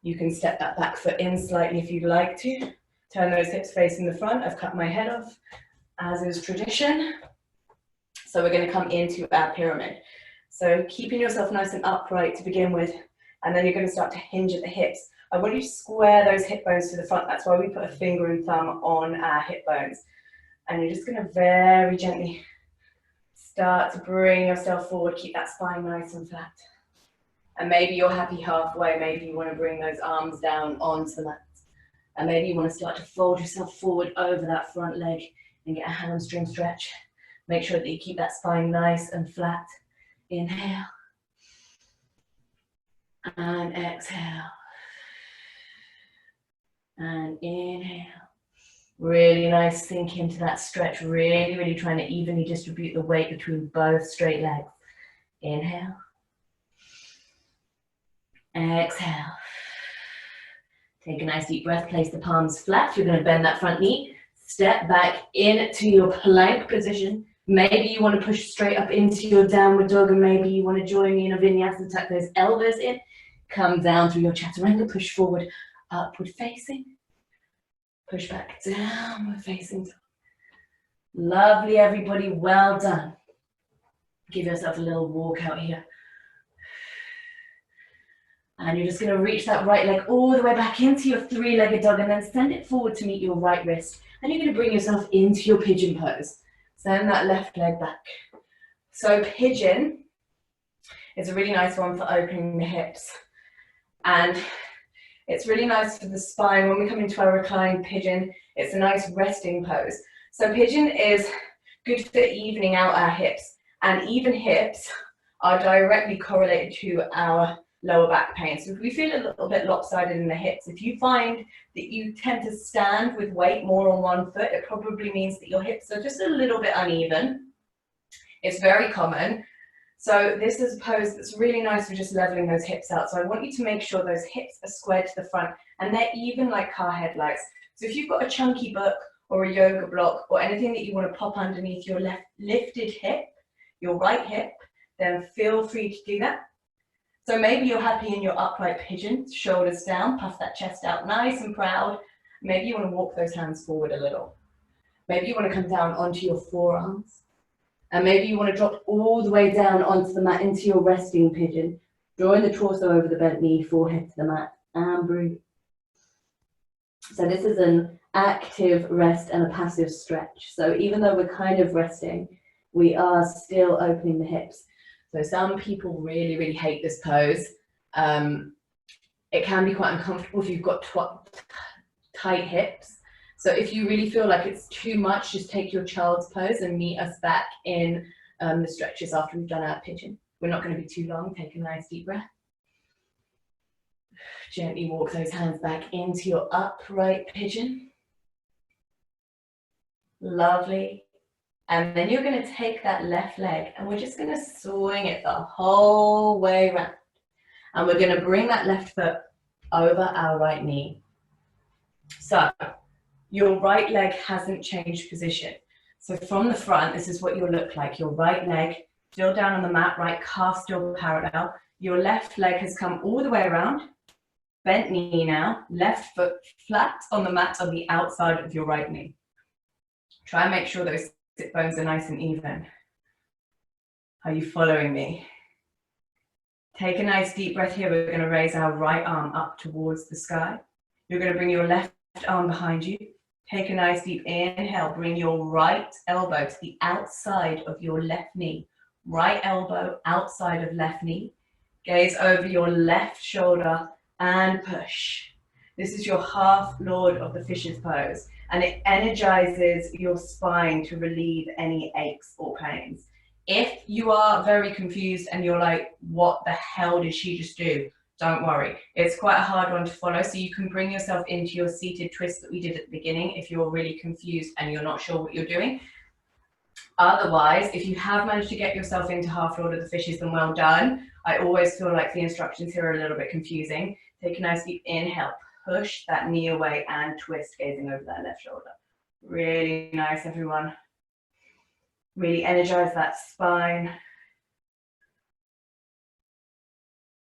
You can step that back foot in slightly if you'd like to. Turn those hips facing the front. I've cut my head off, as is tradition. So we're going to come into our pyramid. So keeping yourself nice and upright to begin with, and then you're going to start to hinge at the hips. I want you to square those hip bones to the front. That's why we put a finger and thumb on our hip bones. And you're just going to very gently start to bring yourself forward, keep that spine nice and flat. And maybe you're happy halfway, maybe you want to bring those arms down onto the mat. And maybe you want to start to fold yourself forward over that front leg and get a hamstring stretch. Make sure that you keep that spine nice and flat. Inhale. And exhale. And inhale. Really nice, sink into that stretch, really trying to evenly distribute the weight between both straight legs. Inhale. Exhale. Take a nice deep breath, place the palms flat. You're going to bend that front knee. Step back into your plank position. Maybe you want to push straight up into your downward dog, and maybe you want to join me in a vinyasa, tuck those elbows in. Come down through your chaturanga, push forward, upward facing. Push back, downward facing. Lovely, everybody, well done. Give yourself a little walk out here. And you're just going to reach that right leg all the way back into your three-legged dog and then send it forward to meet your right wrist. And you're going to bring yourself into your pigeon pose. Send that left leg back. So pigeon is a really nice one for opening the hips. And it's really nice for the spine. When we come into our reclined pigeon, it's a nice resting pose. So pigeon is good for evening out our hips. And even hips are directly correlated to our lower back pain. So if we feel a little bit lopsided in the hips, if you find that you tend to stand with weight more on one foot, it probably means that your hips are just a little bit uneven. It's very common. So this is a pose that's really nice for just leveling those hips out. So I want you to make sure those hips are squared to the front and they're even like car headlights. So if you've got a chunky book or a yoga block or anything that you want to pop underneath your left lifted hip, your right hip, then feel free to do that. So maybe you're happy in your upright pigeon, shoulders down, puff that chest out nice and proud. Maybe you want to walk those hands forward a little. Maybe you want to come down onto your forearms. And maybe you want to drop all the way down onto the mat into your resting pigeon, drawing the torso over the bent knee, forehead to the mat, and breathe. So this is an active rest and a passive stretch. So even though we're kind of resting, we are still opening the hips. So some people really, really hate this pose. It can be quite uncomfortable if you've got tight hips. So if you really feel like it's too much, just take your child's pose and meet us back in the stretches after we've done our pigeon. We're not going to be too long. Take a nice deep breath. Gently walk those hands back into your upright pigeon. Lovely. And then you're going to take that left leg and we're just going to swing it the whole way around. And we're going to bring that left foot over our right knee. So your right leg hasn't changed position. So from the front, this is what you'll look like. Your right leg still down on the mat, right calf still parallel. Your left leg has come all the way around. Bent knee now, left foot flat on the mat on the outside of your right knee. Try and make sure those sit bones are nice and even. Are you following me? Take a nice deep breath here. We're going to raise our right arm up towards the sky. You're going to bring your left arm behind you. Take a nice deep inhale. Bring your right elbow to the outside of your left knee. Right elbow outside of left knee. Gaze over your left shoulder and push. This is your half Lord of the Fishes pose, and it energizes your spine to relieve any aches or pains. If you are very confused and you're like, what the hell did she just do? Don't worry. It's quite a hard one to follow, so you can bring yourself into your seated twist that we did at the beginning if you're really confused and you're not sure what you're doing. Otherwise, if you have managed to get yourself into half Lord of the Fishes, then well done. I always feel like the instructions here are a little bit confusing. Take a nice deep inhale. Push that knee away and twist, gazing over that left shoulder. Really nice, everyone. Really energize that spine.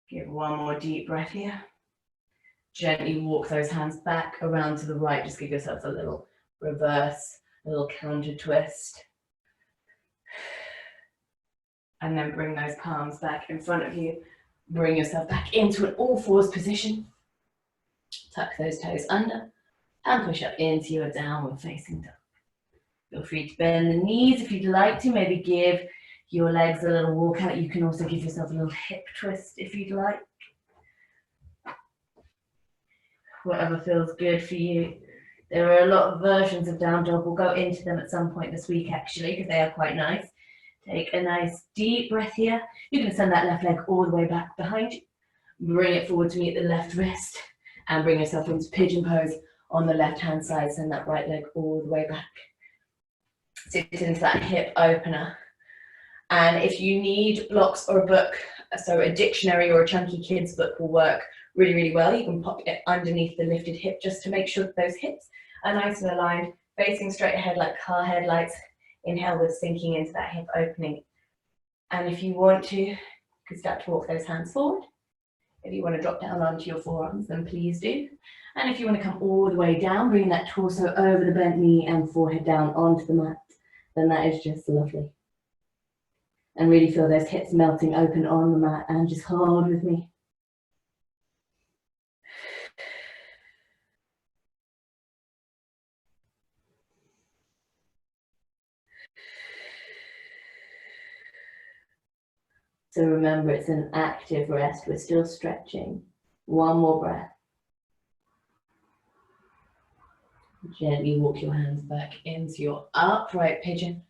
Give one more deep breath here. Gently walk those hands back around to the right. Just give yourself a little reverse, a little counter twist. And then bring those palms back in front of you. Bring yourself back into an all fours position. Tuck those toes under and push up into your downward facing dog. Feel free to bend the knees if you'd like to. Maybe give your legs a little walk out. You can also give yourself a little hip twist if you'd like. Whatever feels good for you. There are a lot of versions of down dog. We'll go into them at some point this week actually, because they are quite nice. Take a nice deep breath here. You're going to send that left leg all the way back behind you. Bring it forward to meet the left wrist. And bring yourself into pigeon pose on the left hand side. Send that right leg all the way back. Sit into that hip opener. And if you need blocks or a book, so a dictionary or a chunky kids book will work really, really well. You can pop it underneath the lifted hip just to make sure that those hips are nice and aligned, facing straight ahead like car headlights. Inhale with sinking into that hip opening. And if you want to, you can start to walk those hands forward. If you want to drop down onto your forearms, then please do. And if you want to come all the way down, bring that torso over the bent knee and forehead down onto the mat, then that is just lovely. And really feel those hips melting open on the mat and just hold with me. So remember, it's an active rest. We're still stretching. One more breath. Gently walk your hands back into your upright pigeon.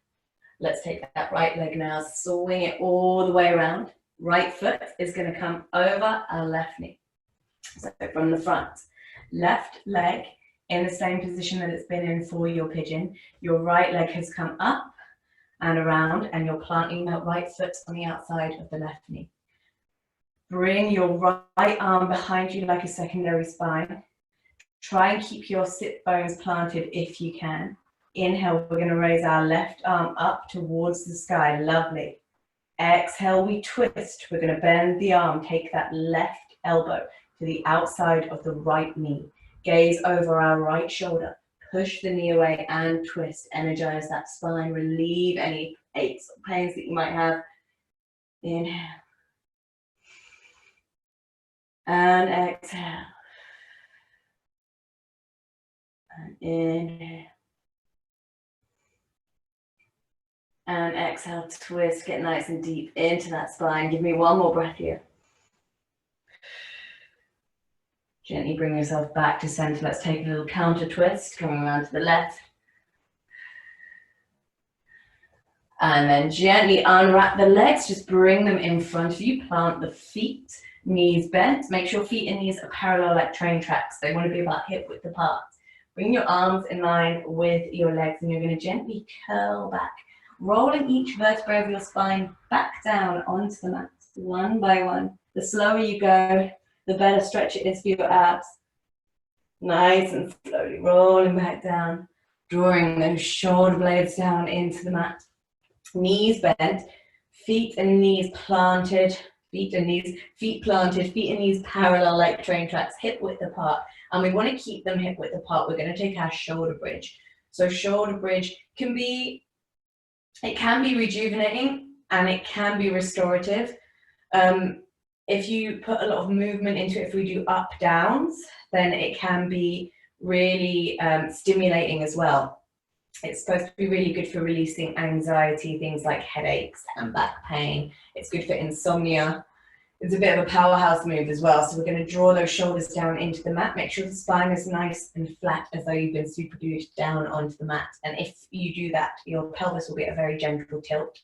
Let's take that right leg now, swing it all the way around. Right foot is going to come over our left knee. So from the front, left leg in the same position that it's been in for your pigeon. Your right leg has come up and around, and you're planting that right foot on the outside of the left knee. Bring your right arm behind you like a secondary spine. Try and keep your sit bones planted if you can. Inhale, we're going to raise our left arm up towards the sky. Lovely. Exhale, we twist. We're going to bend the arm. Take that left elbow to the outside of the right knee. Gaze over our right shoulder. Push the knee away and twist. Energize that spine. Relieve any aches or pains that you might have. Inhale. And exhale. And inhale. And exhale, twist, get nice and deep into that spine. Give me one more breath here. Gently bring yourself back to center. Let's take a little counter twist, coming around to the left. And then gently unwrap the legs, just bring them in front of you. Plant the feet, knees bent. Make sure feet and knees are parallel like train tracks. They want to be about hip width apart. Bring your arms in line with your legs, and you're going to gently curl back, rolling each vertebrae of your spine back down onto the mat, one by one. The slower you go, the better stretch it is for your abs. Nice and slowly rolling back down, drawing those shoulder blades down into the mat. Knees bent, feet and knees planted, feet and knees parallel like train tracks, hip width apart. And we want to keep them hip width apart. We're going to take our shoulder bridge. So shoulder bridge can be rejuvenating and it can be restorative. If you put a lot of movement into it, if we do up downs, then it can be really stimulating as well. It's supposed to be really good for releasing anxiety, things like headaches and back pain. It's good for insomnia. It's a bit of a powerhouse move as well. So we're going to draw those shoulders down into the mat. Make sure the spine is nice and flat as though you've been super glued down onto the mat. And if you do that, your pelvis will be at a very gentle tilt.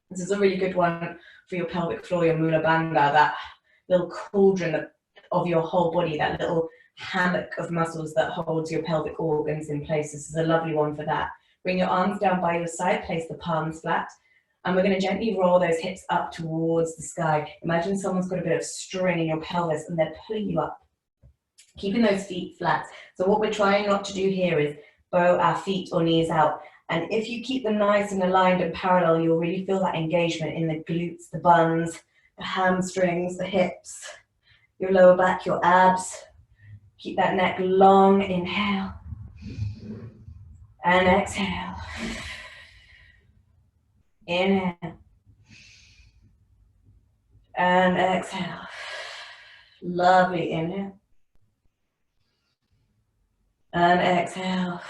This is a really good one for your pelvic floor, your mula bandha, that little cauldron of your whole body, that little hammock of muscles that holds your pelvic organs in place. This is a lovely one for that. Bring your arms down by your side, place the palms flat, and we're going to gently roll those hips up towards the sky. Imagine someone's got a bit of string in your pelvis and they're pulling you up, keeping those feet flat. So what we're trying not to do here is bow our feet or knees out. And if you keep them nice and aligned and parallel, you'll really feel that engagement in the glutes, the buns, the hamstrings, the hips, your lower back, your abs. Keep that neck long. Inhale and exhale. Inhale and exhale. Lovely. Inhale and exhale.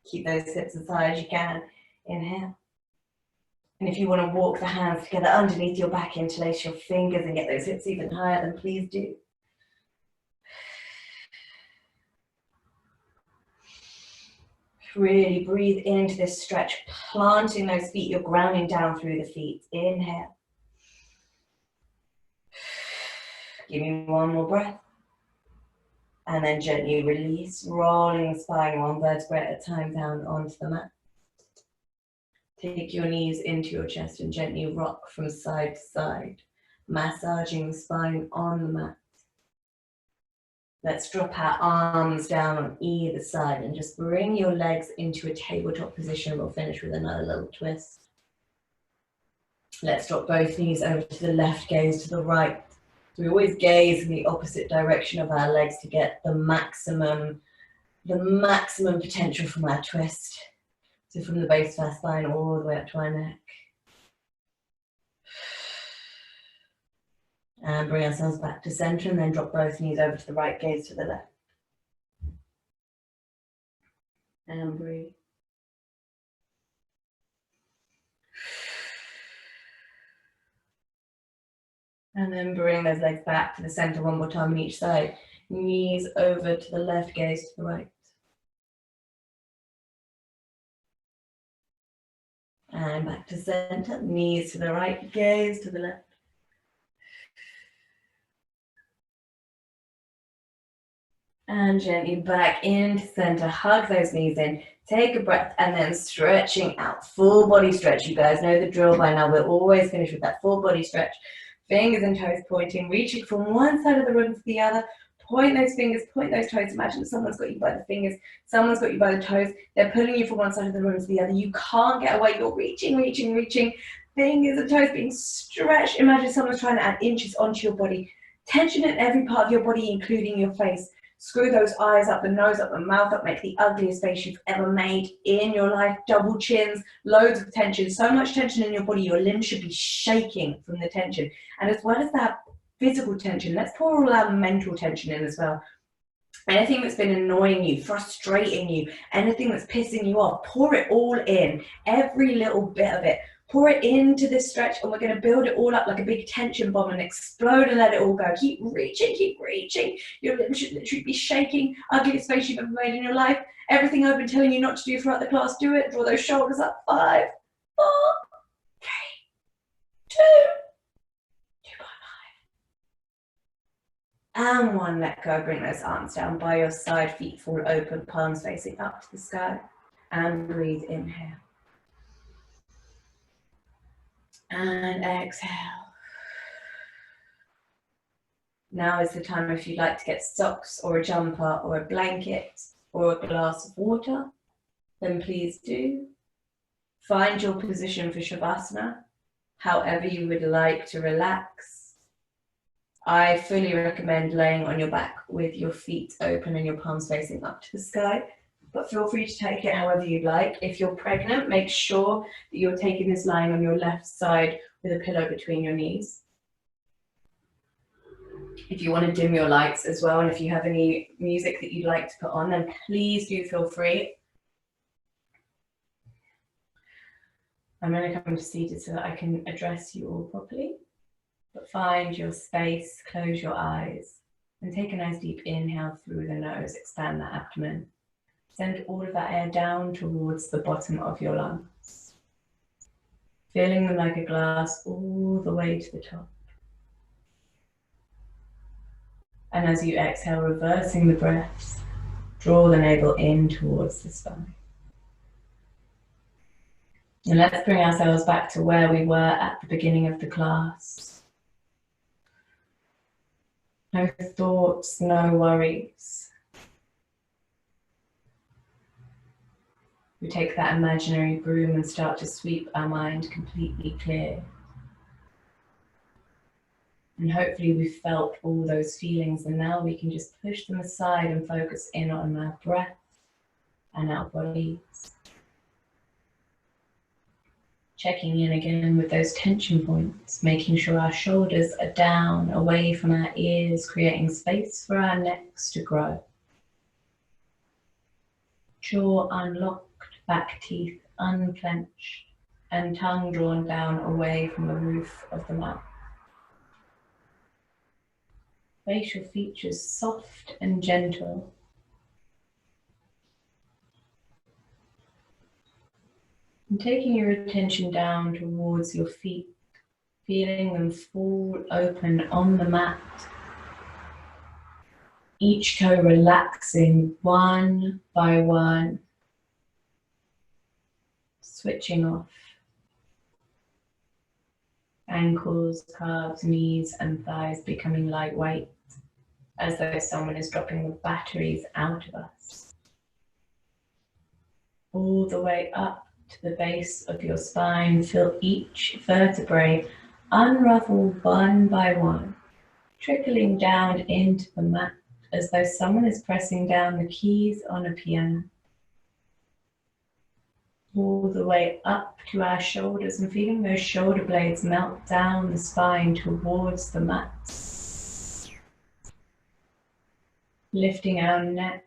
Keep those hips as high as you can. Inhale. And if you want to walk the hands together underneath your back, interlace your fingers and get those hips even higher, then please do. Really breathe into this stretch, planting those feet. You're grounding down through the feet. Inhale. Give me one more breath. And then gently release, rolling the spine one vertebrae at a time down onto the mat. Take your knees into your chest and gently rock from side to side, massaging the spine on the mat. Let's drop our arms down on either side and just bring your legs into a tabletop position. We'll finish with another little twist. Let's drop both knees over to the left, gaze to the right. So we always gaze in the opposite direction of our legs to get the maximum potential from our twist. So from the base of our spine all the way up to our neck. And bring ourselves back to center and then drop both knees over to the right, gaze to the left. And breathe. And then bring those legs back to the center one more time on each side. Knees over to the left, gaze to the right. And back to center, knees to the right, gaze to the left. And gently back into center, hug those knees in, take a breath, and then stretching out, full body stretch. You guys know the drill by now, we're always finished with that full body stretch. Fingers and toes pointing, reaching from one side of the room to the other. Point those fingers, point those toes. Imagine someone's got you by the fingers, someone's got you by the toes. They're pulling you from one side of the room to the other. You can't get away, you're reaching, reaching, reaching. Fingers and toes being stretched. Imagine someone's trying to add inches onto your body. Tension in every part of your body, including your face. Screw those eyes up, the nose up, the mouth up, make the ugliest face you've ever made in your life. Double chins, loads of tension, so much tension in your body, your limbs should be shaking from the tension. And as well as that physical tension, let's pour all our mental tension in as well. Anything that's been annoying you, frustrating you, anything that's pissing you off, pour it all in, every little bit of it. Pour it into this stretch, and we're going to build it all up like a big tension bomb and explode and let it all go. Keep reaching, keep reaching. Your limbs should literally be shaking. Ugliest face you've ever made in your life. Everything I've been telling you not to do throughout the class, do it. Draw those shoulders up. 5, 4, 3, 2, 2.5. And 1, let go. Bring those arms down by your side, feet fall open, palms facing up to the sky. And breathe, inhale. And exhale. Now is the time if you'd like to get socks or a jumper or a blanket or a glass of water, then please do. Find your position for Shavasana, however you would like to relax. I fully recommend laying on your back with your feet open and your palms facing up to the sky. But feel free to take it however you'd like. If you're pregnant, make sure that you're taking this lying on your left side with a pillow between your knees. If you want to dim your lights as well, and if you have any music that you'd like to put on, then please do feel free. I'm going to come to seated so that I can address you all properly. But find your space, close your eyes, and take a nice deep inhale through the nose, expand the abdomen. Send all of that air down towards the bottom of your lungs, filling them like a glass all the way to the top. And as you exhale, reversing the breaths, draw the navel in towards the spine. And let's bring ourselves back to where we were at the beginning of the class. No thoughts, no worries. We take that imaginary broom and start to sweep our mind completely clear. And hopefully we've felt all those feelings, and now we can just push them aside and focus in on our breath and our bodies. Checking in again with those tension points, making sure our shoulders are down, away from our ears, creating space for our necks to grow. Jaw unlocked, back teeth unclenched, and tongue drawn down away from the roof of the mouth. Facial features soft and gentle. And taking your attention down towards your feet, feeling them fall open on the mat. Each toe relaxing one by one. Switching off. Ankles, calves, knees and thighs becoming lightweight, as though someone is dropping the batteries out of us. All the way up to the base of your spine, feel each vertebrae unravel one by one, trickling down into the mat as though someone is pressing down the keys on a piano. All the way up to our shoulders and feeling those shoulder blades melt down the spine towards the mat. Lifting our neck,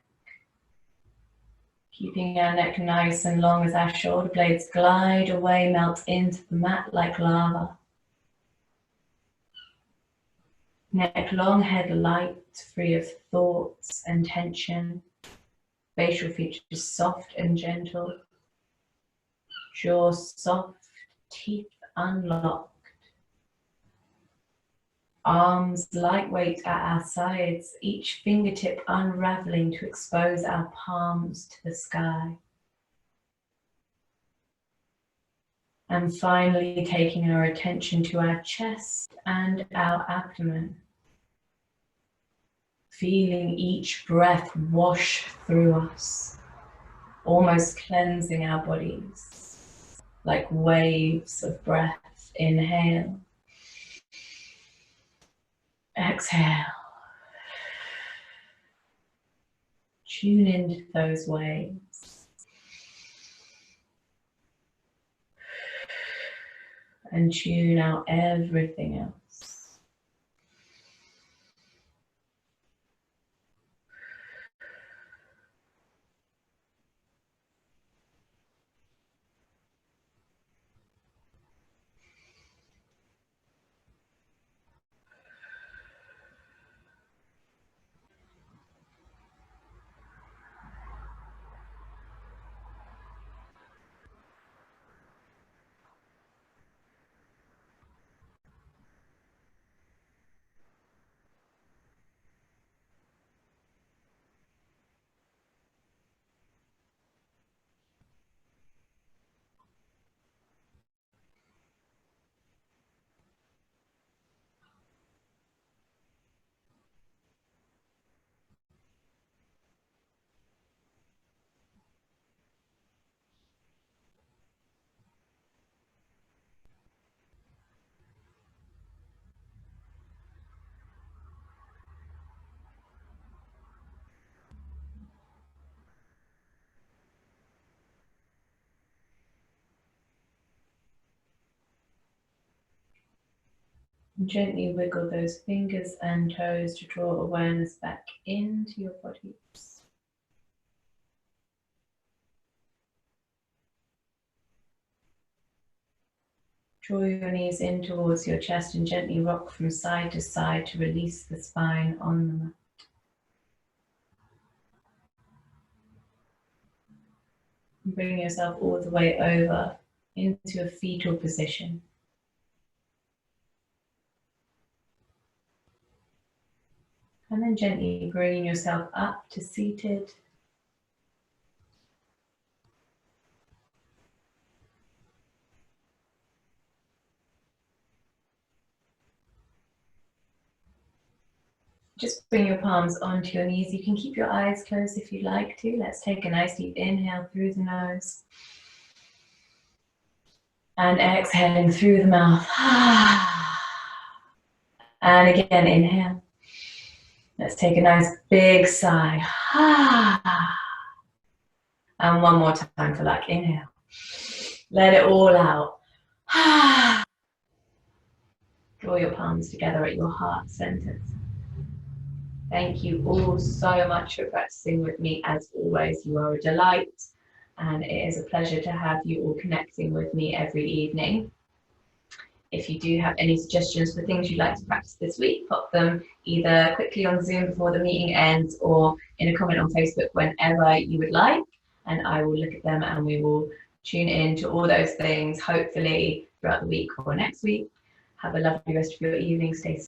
keeping our neck nice and long as our shoulder blades glide away, melt into the mat like lava. Neck long, head light, free of thoughts and tension. Facial features soft and gentle. Jaw soft, teeth unlocked. Arms lightweight at our sides, each fingertip unraveling to expose our palms to the sky. And finally, taking our attention to our chest and our abdomen. Feeling each breath wash through us, almost cleansing our bodies, like waves of breath. Inhale. Exhale. Tune into those waves. And tune out everything else. Gently wiggle those fingers and toes to draw awareness back into your body. Draw your knees in towards your chest and gently rock from side to side to release the spine on the mat. Bring yourself all the way over into a fetal position. And then gently bringing yourself up to seated. Just bring your palms onto your knees. You can keep your eyes closed if you'd like to. Let's take a nice deep inhale through the nose. And exhaling through the mouth. And again, inhale. Let's take a nice big sigh. And one more time for luck. Inhale. Let it all out. Draw your palms together at your heart center. Thank you all so much for practicing with me. As always, you are a delight. And it is a pleasure to have you all connecting with me every evening. If you do have any suggestions for things you'd like to practice this week, pop them either quickly on Zoom before the meeting ends or in a comment on Facebook whenever you would like. And I will look at them and we will tune in to all those things, hopefully throughout the week or next week. Have a lovely rest of your evening. Stay safe.